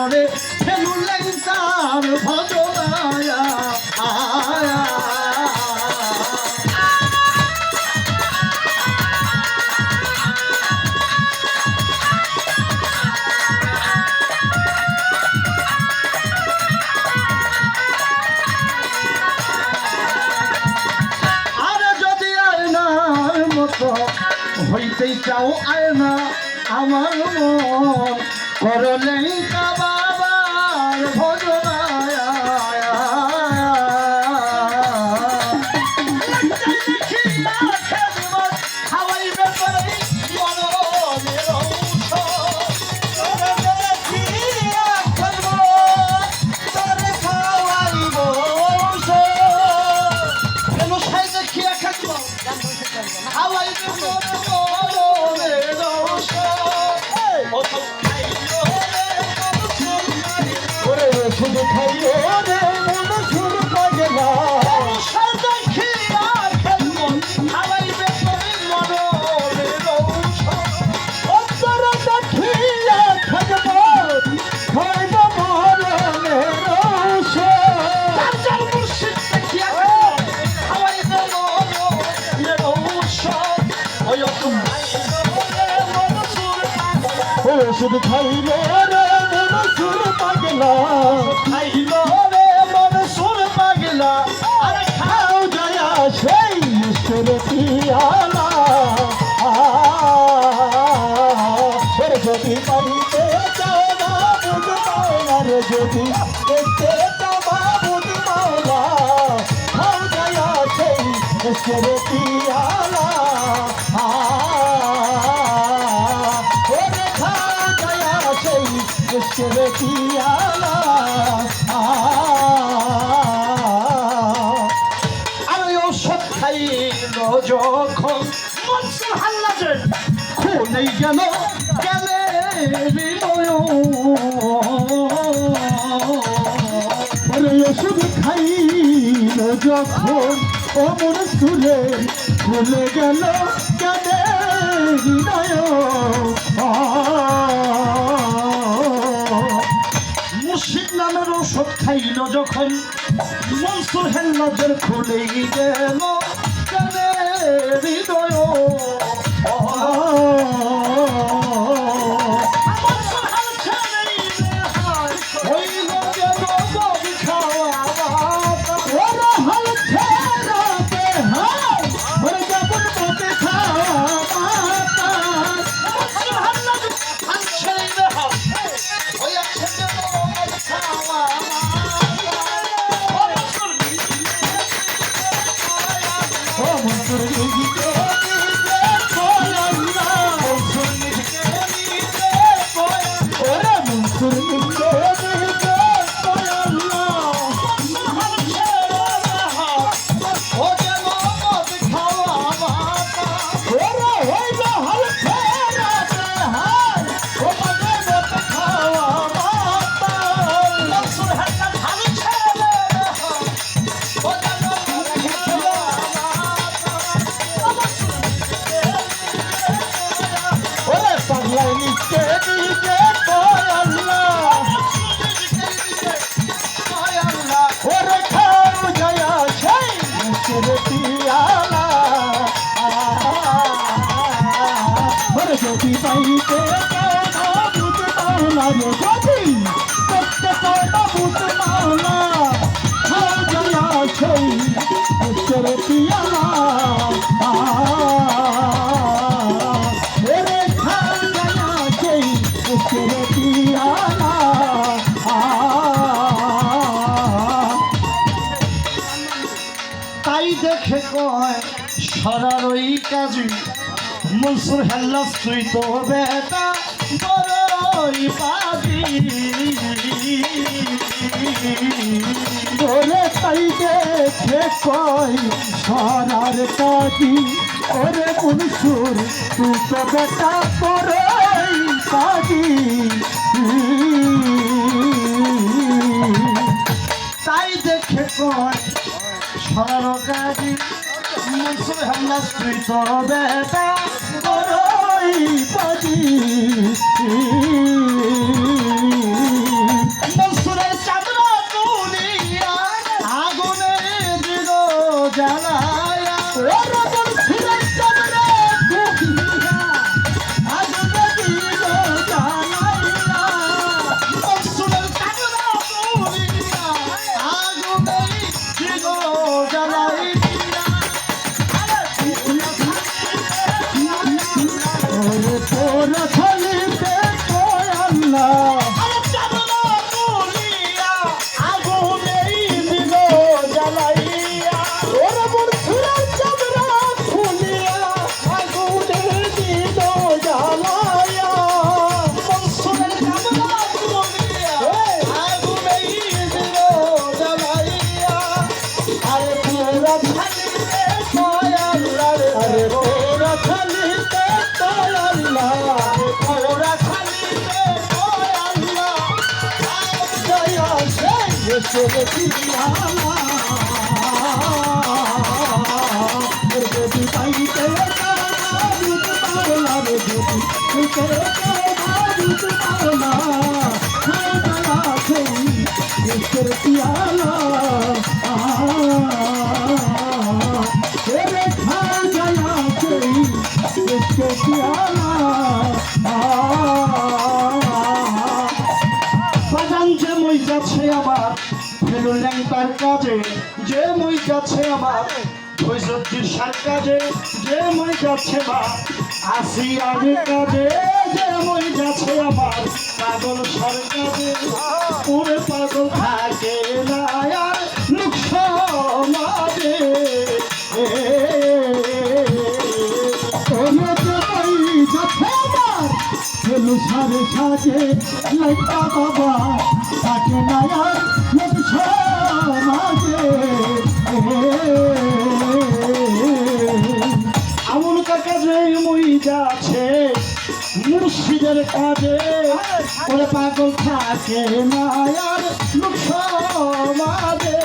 করে ফেলুলেন তার ভজনায়া আয়া হইতেই চাও আয়না আমার মন করলেন বাবার ভজনায় শুধু খাইল রে মন সুর পাগলা সাদা খিয়া খেলবো খাওয়াইবে তোর মনে রৌষ অন্তরটা খিয়া খাইব খাইব মনে রৌষ চার মুর্শিদ খিয়া খাওয়াইবে মনে রৌষ ওই শুধু খাইল রে মন সুর পাগলা খাইল রে মন সুর পাগলা আরে খাও জয়া সেই সুর পিয়ালা যদি পাইতে চাও বাবুদ মাওলা রে যদি দেখতে চাও বাবুদ মাওলা খাও জয়া সেই সুর পিয়ালা আমি ওষুধ খাইল যখন মনসুর হাল্লাজের খুনেই গেল গেলে ওষুধ খাইল যখন অমর সুরে খুলে গেল গেলে হৃদয় মুর্শিদ নামের ওষুধ খাইল যখন মনসুর হেল্লাজের খুলেই গেল হৃদয় যদি পাইতে বাবুদ মাওলা রে যদি দেখতে চাও বাবুদ মাওলা খাও জয়া সেই উচ্চর পিয়ালা রে খাও জয়া সেই উচ্চর পিয়ালা তাই দেখে কয় সরার ওই কাজী মনসুর হেল্লাজ তুই তো বেটা বড়ই পাবি বলে তাই দেখে কয় সরার কাজী ওরে মনসুর তুই তো বেটা বড়ই পাবি তাই দেখে কয় সরার কাজী মনসুর হেল্লাজ তুই তো বেটা বড়ই পাবি এসের পিয়ালা যদি পাইতে বাবুত মাওলা রে যদি পাইতে বাবুত মাওলা খাওয়া সেই এসের পিয়ালা রে খাওয়া সেই এসের পিয়ালা বাজান যে মই যাচ্ছে আমার ফেরুল ল্যাংটার কাজে যে মই যাচ্ছে আমার ফৈজুদ্দিন শাহ কাজে যে মই যাচ্ছে মা আসি আগে কাজে যে মই যাচ্ছে আমার পাগল সার কাজে ওরে পাগল থাকে না আর লোক সমাজে সারে সাজে লাইটা বাবা থাকে না আর লোক সমাজে আমন কাকা যে মই যাচ্ছে মুর্শিদের কাজে ওরে পাগল থাকে না আর লোক সমাজে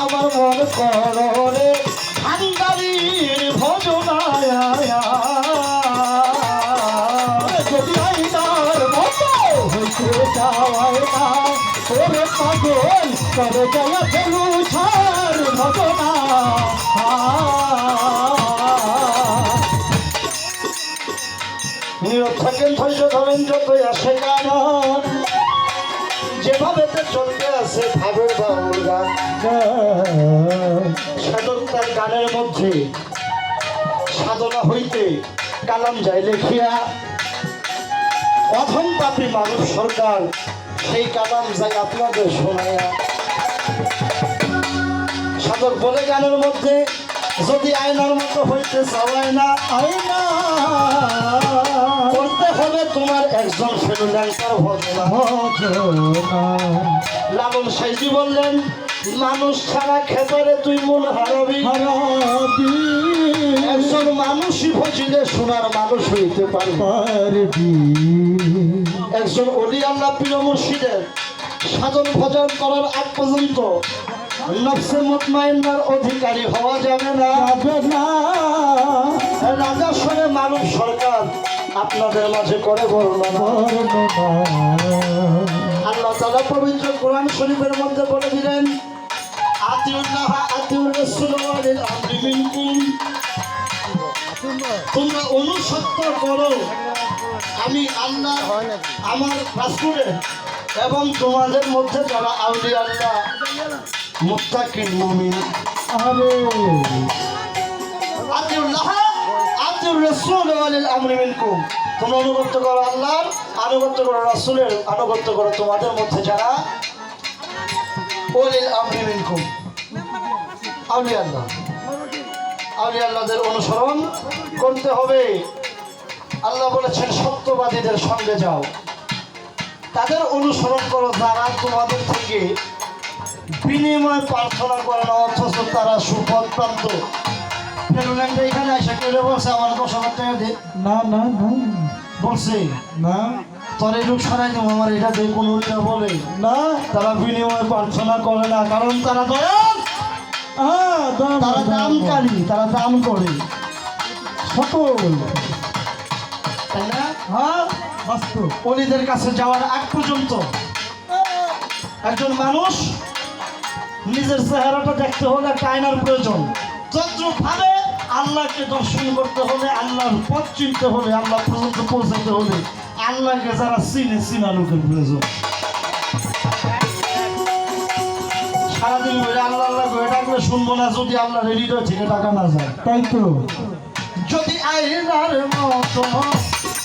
আমার মন করে ভান্ডারির ভজনায় যদি আইনার মতো হইতে চাওয়ায় না ওরে পাগল করে জয়া ফেলু ছাড় ভজনা নীরব থাকেন ধৈর্য ধরেন যতই আসে গান যেভাবে চলতে আছে ভাবের বাউল গান সাধক তার গানের মধ্যে সাধনা হইতে কালাম যায় লেখিয়া অধম পাপী মানব সরকার সেই কালাম যায় আপনাদের শোনায়া সাধক বলে গানের মধ্যে যদি আয়নার মতো হইতে চাওয়ায় না আয়না করতে হবে তোমার একজন ফেরুল্যাংটার ভজনা লালন সাইজি বললেন মানুষ ছাড়া খেতরে তুই মন হারাবি একজন মানুষই ভজিলে সোনার মানুষ হইতে পারবি একজন অলি আল্লাহ প্রিয় মুর্শিদের সাধন ভজন করার আগ পর্যন্ত নফসে মুতমাইন্নার অধিকারী হওয়া যাবে না রাজা সরে মানব সরকার আপনাদের মাঝে করে বর্ণনা আল্লাহ তাআলা পবিত্র কোরআন শরীফের মধ্যে বলে দিলেন আতিউল্লাহ আতিউর রাসূল ওয়া লিল আমরি মিনকুম তোমরা অনুসরণ করো আমি আল্লাহ আমার রাসূলের এবং তোমাদের মধ্যে যারা আউলিয়া আল্লাহ মুত্তাকিন মুমিন আতিউল্লাহ আতিউর রাসূল ওয়া লিল আমরি মিনকুম তোমরা অনুগত করো আল্লাহর আনুগত্য করো রাসূলের আনুগত্য করো তোমাদের মধ্যে যারা ওলিল আমরি মিনকুম আউলিয়া আল্লাহ, আউলিয়া আল্লাহদের অনুসরণ করতে হবে। আল্লাহ বলেছেন সত্যবাদীদের সঙ্গে যাও, তাদের অনুসরণ করো যারা তোমাদের থেকে বিনিময় প্রার্থনা করে না, অথচ তারা সুফল প্রাপ্ত। ফেরুল্যান্ডে এখানে এসে কেউ বলছে আমার 10,000 টাকা দে, না না না বলছে না তোর এই লোক সরাই দেবো আমার এটা দিয়ে কোনো উল্টা বলে না তারা বিনিময় প্রার্থনা করে না, কারণ তারা দয়াল, তারা দানকারী, তারা দান করে সকল তাই না? হ্যাঁ বাস্তব অলিদের কাছে যাওয়ার আগ পর্যন্ত একজন মানুষ নিজের চেহারাটা দেখতে হলে একটা আয়নার প্রয়োজন। যন্ত্রভাবে আল্লাহকে দর্শন করতে হলে, আল্লাহর পথ চিনতে হলে, আল্লাহ পর্যন্ত পৌঁছাতে হলে আল্লাহকে যারা চিনে চিনা লোকের প্রয়োজন। সারাদিন ধরে আল্লাহ আল্লাহ করে ডাকলে শুনবো না যদি আল্লাহর হৃদয় থেকে টাকা না যায়। তাই তো যদি আয়নার মতো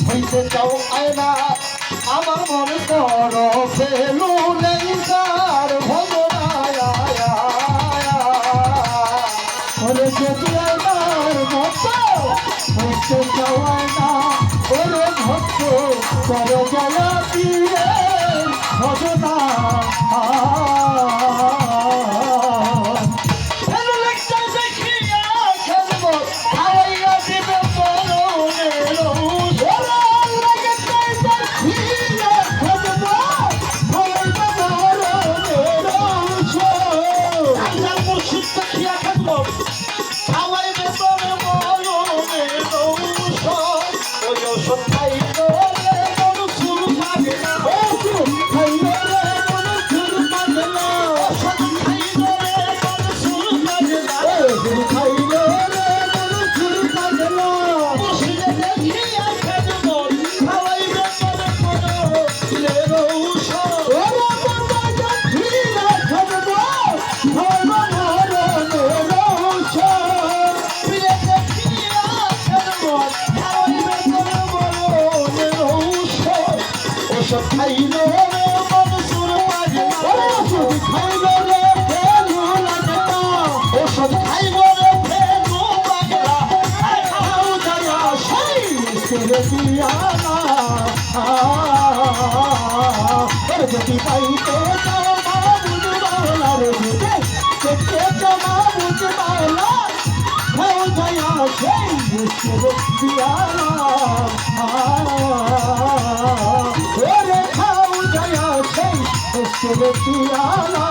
হইতে চাও আয়না, আমার মনে করো ফেলুলেঙ্গার ভগবান। ওরে যদি আমার মতো হইতে চাওয়াই না, ওরে ভক্ত করে গেলা দিয়ে ভজনা ফেলুলেঙ্গা দেখিয়া খেলবো, খাওয়াইয়া দিবে মরণের ঔষধ। আল্লাহর মুর্শিদ দেখিয়া খেলবো, খাওয়াইবে তোরে মরণের ঔষধ। ওই ঔষধ খাইলে মন চুল পাবে না, ঔষধ খাইলে মন চুল পাবে না, মুর্শিদে দেখিয়া খেলবো, খাওয়াইবে তোরে মরণের ঔষধ। প্রিয় দেখিয়া খেলবো, খাওয়াইবে তোরে মরণের ঔষধ। ওষুধ খাইলে মন চুল পাবে না, ওষুধ খাইলে ফেলু লাগে না, ওষুধ খাইলে ফেলু লাগে না। খাও দয়া সেই যদি পাইতে চাও মাবুদ বাংলার বুঝে দেখতে চাও মাবুদ বাংলা হও দয়া সেই দিয়ালা ওরে খাও দয়া সেই দিয়ালা